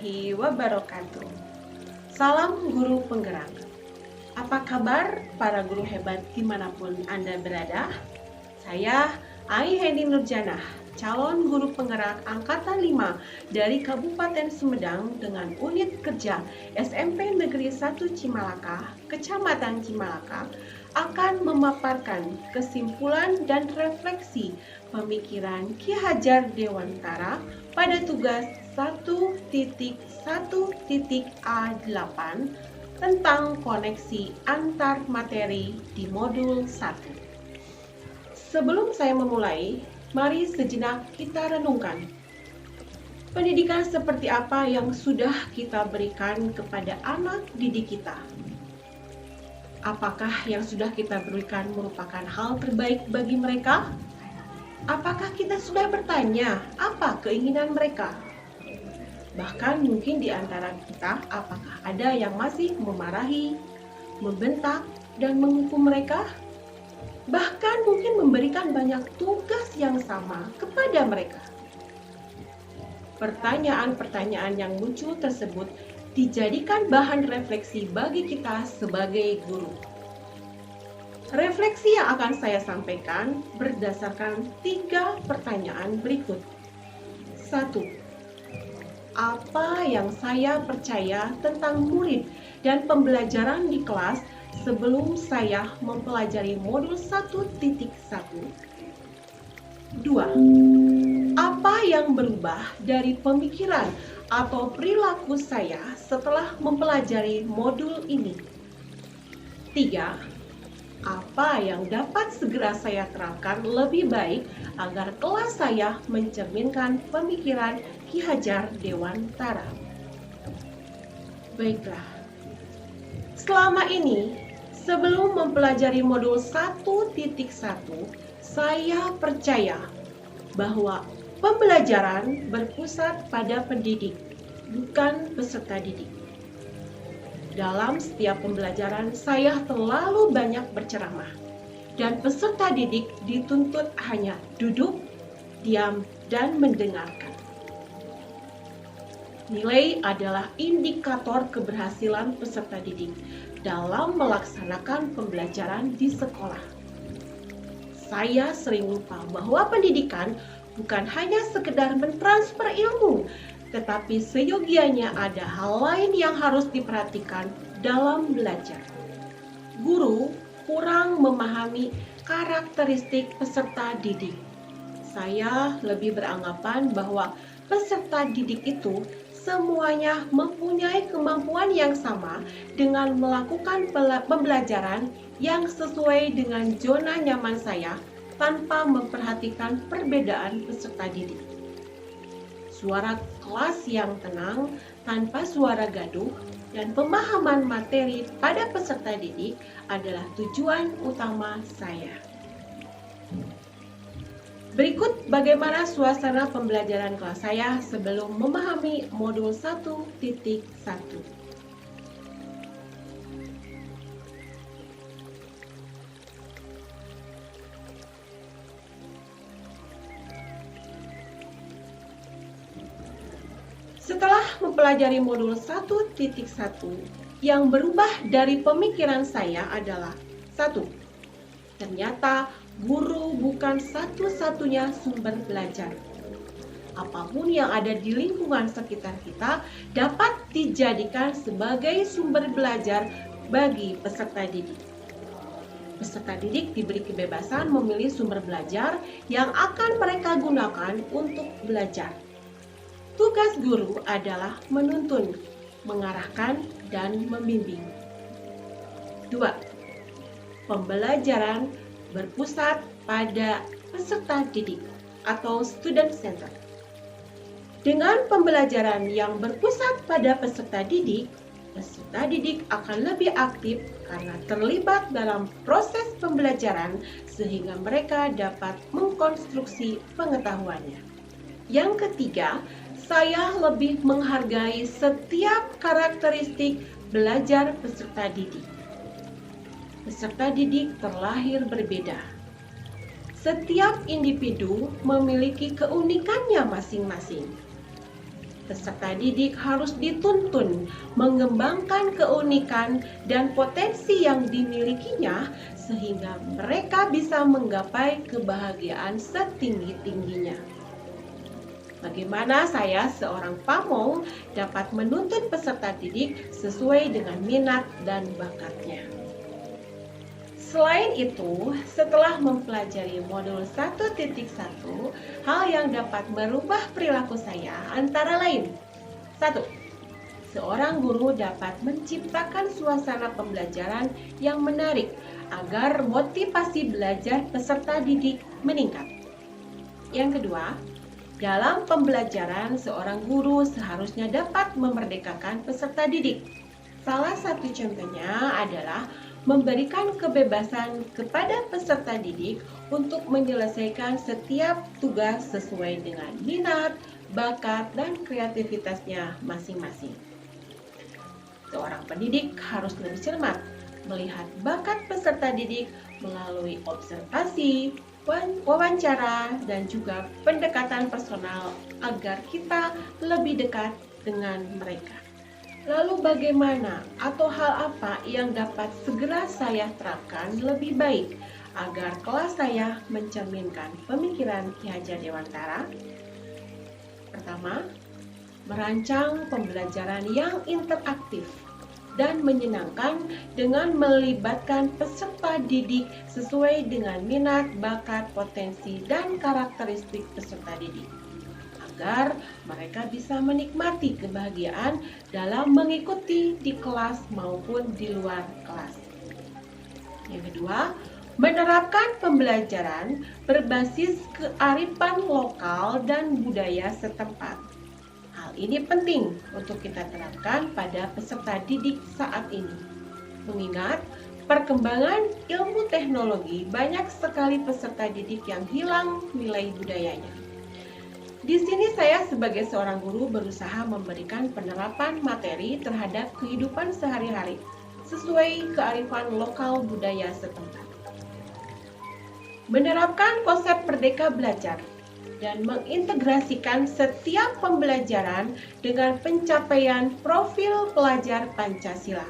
warahmatullahi wabarakatuh. Salam guru penggerak. Apa kabar para guru hebat dimanapun Anda berada? Saya Ai Heni Nurjanah, calon guru penggerak Angkatan 5 dari Kabupaten Sumedang dengan unit kerja SMP Negeri 1 Cimalaka, Kecamatan Cimalaka, akan memaparkan kesimpulan dan refleksi pemikiran Ki Hajar Dewantara pada tugas 1.1.A8 tentang koneksi antar materi di modul 1. Sebelum saya memulai, mari sejenak kita renungkan. Pendidikan seperti apa yang sudah kita berikan kepada anak didik kita? Apakah yang sudah kita berikan merupakan hal terbaik bagi mereka? Apakah kita sudah bertanya apa keinginan mereka? Bahkan mungkin di antara kita, apakah ada yang masih memarahi, membentak, dan menghukum mereka? Bahkan mungkin memberikan banyak tugas yang sama kepada mereka. Pertanyaan-pertanyaan yang muncul tersebut dijadikan bahan refleksi bagi kita sebagai guru. Refleksi yang akan saya sampaikan berdasarkan 3 pertanyaan berikut. 1. Apa yang saya percaya tentang murid dan pembelajaran di kelas sebelum saya mempelajari modul 1.1? 2. Apa yang berubah dari pemikiran atau perilaku saya setelah mempelajari modul ini? 3. Apa yang dapat segera saya terapkan lebih baik agar kelas saya mencerminkan pemikiran Ki Hajar Dewantara? Baiklah, selama ini sebelum mempelajari modul 1.1, saya percaya bahwa pembelajaran berpusat pada pendidik, bukan peserta didik. Dalam setiap pembelajaran, saya terlalu banyak berceramah, dan peserta didik dituntut hanya duduk, diam, dan mendengarkan. Nilai adalah indikator keberhasilan peserta didik dalam melaksanakan pembelajaran di sekolah. Saya sering lupa bahwa pendidikan bukan hanya sekedar mentransfer ilmu, tetapi seyogianya ada hal lain yang harus diperhatikan dalam belajar. Guru kurang memahami karakteristik peserta didik. Saya lebih beranggapan bahwa peserta didik itu semuanya mempunyai kemampuan yang sama dengan melakukan pembelajaran yang sesuai dengan zona nyaman saya tanpa memperhatikan perbedaan peserta didik. Suara kelas yang tenang tanpa suara gaduh dan pemahaman materi pada peserta didik adalah tujuan utama saya. Berikut bagaimana suasana pembelajaran kelas saya sebelum memahami modul 1.1. Setelah mempelajari modul 1.1, yang berubah dari pemikiran saya adalah 1. Ternyata guru bukan satu-satunya sumber belajar. Apapun yang ada di lingkungan sekitar kita dapat dijadikan sebagai sumber belajar bagi peserta didik. Peserta didik diberi kebebasan memilih sumber belajar yang akan mereka gunakan untuk belajar. Tugas guru adalah menuntun, mengarahkan, dan membimbing. 2. Pembelajaran berpusat pada peserta didik atau student center. Dengan pembelajaran yang berpusat pada peserta didik akan lebih aktif karena terlibat dalam proses pembelajaran sehingga mereka dapat mengkonstruksi pengetahuannya. Yang ketiga, saya lebih menghargai setiap karakteristik belajar peserta didik. Peserta didik terlahir berbeda. Setiap individu memiliki keunikannya masing-masing. Peserta didik harus dituntun mengembangkan keunikan dan potensi yang dimilikinya sehingga mereka bisa menggapai kebahagiaan setinggi-tingginya. Bagaimana saya seorang pamong dapat menuntun peserta didik sesuai dengan minat dan bakatnya. Selain itu, setelah mempelajari modul 1.1, hal yang dapat merubah perilaku saya antara lain. 1. Seorang guru dapat menciptakan suasana pembelajaran yang menarik agar motivasi belajar peserta didik meningkat. Yang kedua, dalam pembelajaran seorang guru seharusnya dapat memerdekakan peserta didik. Salah satu contohnya adalah memberikan kebebasan kepada peserta didik untuk menyelesaikan setiap tugas sesuai dengan minat, bakat, dan kreativitasnya masing-masing. Seorang pendidik harus lebih cermat melihat bakat peserta didik melalui observasi, wawancara, dan juga pendekatan personal agar kita lebih dekat dengan mereka. Lalu bagaimana atau hal apa yang dapat segera saya terapkan lebih baik agar kelas saya mencerminkan pemikiran Ki Hajar Dewantara? Pertama, merancang pembelajaran yang interaktif dan menyenangkan dengan melibatkan peserta didik sesuai dengan minat, bakat, potensi, dan karakteristik peserta didik, agar mereka bisa menikmati kebahagiaan dalam mengikuti di kelas maupun di luar kelas. Yang kedua, menerapkan pembelajaran berbasis kearifan lokal dan budaya setempat. Hal ini penting untuk kita terapkan pada peserta didik saat ini. Mengingat perkembangan ilmu teknologi, banyak sekali peserta didik yang hilang nilai budayanya. Di sini saya sebagai seorang guru berusaha memberikan penerapan materi terhadap kehidupan sehari-hari sesuai kearifan lokal budaya setempat. Menerapkan konsep merdeka belajar dan mengintegrasikan setiap pembelajaran dengan pencapaian profil pelajar Pancasila.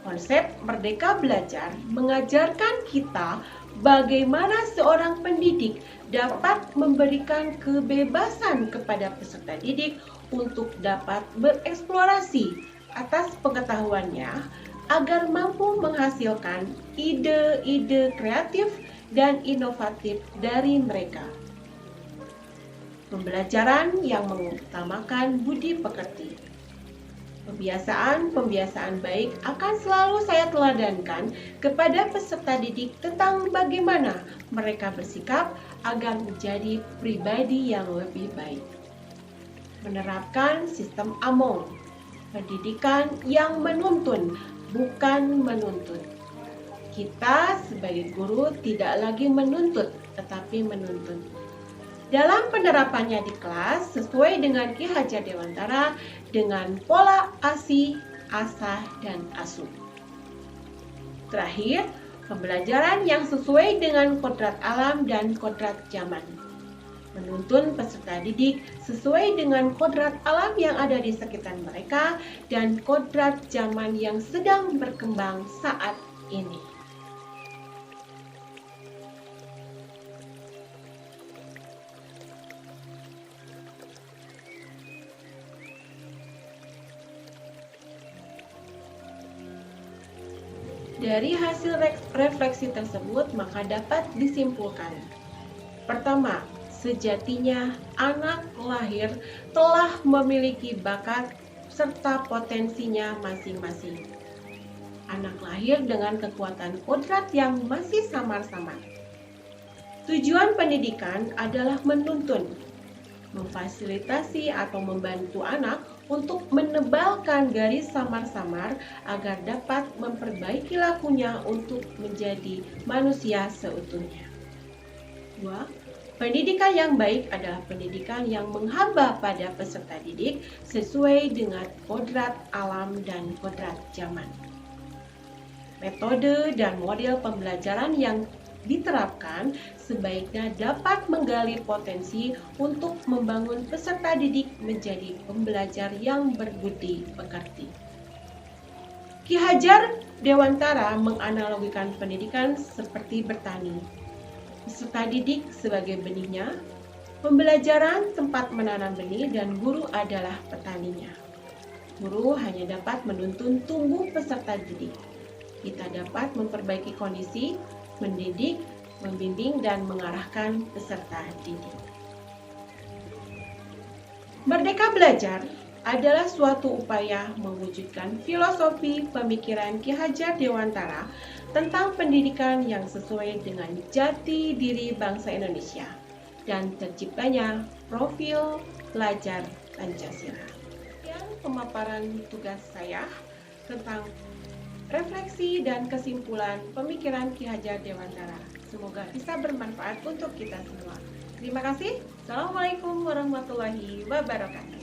Konsep merdeka belajar mengajarkan kita bagaimana seorang pendidik dapat memberikan kebebasan kepada peserta didik untuk dapat bereksplorasi atas pengetahuannya agar mampu menghasilkan ide-ide kreatif dan inovatif dari mereka. Pembelajaran yang mengutamakan budi pekerti. Pembiasaan baik akan selalu saya teladankan kepada peserta didik tentang bagaimana mereka bersikap agar menjadi pribadi yang lebih baik. Menerapkan sistem AMON, pendidikan yang menuntun, bukan menuntut. Kita sebagai guru tidak lagi menuntut, tetapi menuntun. Dalam penerapannya di kelas sesuai dengan Ki Hajar Dewantara dengan pola ASI, ASAH, dan ASUH. Terakhir, pembelajaran yang sesuai dengan kodrat alam dan kodrat zaman. Menuntun peserta didik sesuai dengan kodrat alam yang ada di sekitar mereka dan kodrat zaman yang sedang berkembang saat ini. Dari hasil refleksi tersebut, maka dapat disimpulkan. Pertama, sejatinya anak lahir telah memiliki bakat serta potensinya masing-masing. Anak lahir dengan kekuatan kodrat yang masih samar-samar. Tujuan pendidikan adalah menuntun, memfasilitasi atau membantu anak untuk menebalkan garis samar-samar agar dapat memperbaiki lakunya untuk menjadi manusia seutuhnya. 2. Pendidikan yang baik adalah pendidikan yang menghamba pada peserta didik sesuai dengan kodrat alam dan kodrat zaman. Metode dan model pembelajaran yang diterapkan, sebaiknya dapat menggali potensi untuk membangun peserta didik menjadi pembelajar yang berbudi pekerti. Ki Hajar Dewantara menganalogikan pendidikan seperti bertani. Peserta didik sebagai benihnya, pembelajaran tempat menanam benih, dan guru adalah petaninya. Guru hanya dapat menuntun tumbuh peserta didik. Kita dapat memperbaiki kondisi, mendidik, membimbing, dan mengarahkan peserta didik. Merdeka Belajar adalah suatu upaya mewujudkan filosofi pemikiran Ki Hajar Dewantara tentang pendidikan yang sesuai dengan jati diri bangsa Indonesia dan terciptanya profil pelajar Pancasila. Sekian pemaparan tugas saya tentang refleksi dan kesimpulan pemikiran Ki Hajar Dewantara. Semoga bisa bermanfaat untuk kita semua. Terima kasih. Assalamualaikum warahmatullahi wabarakatuh.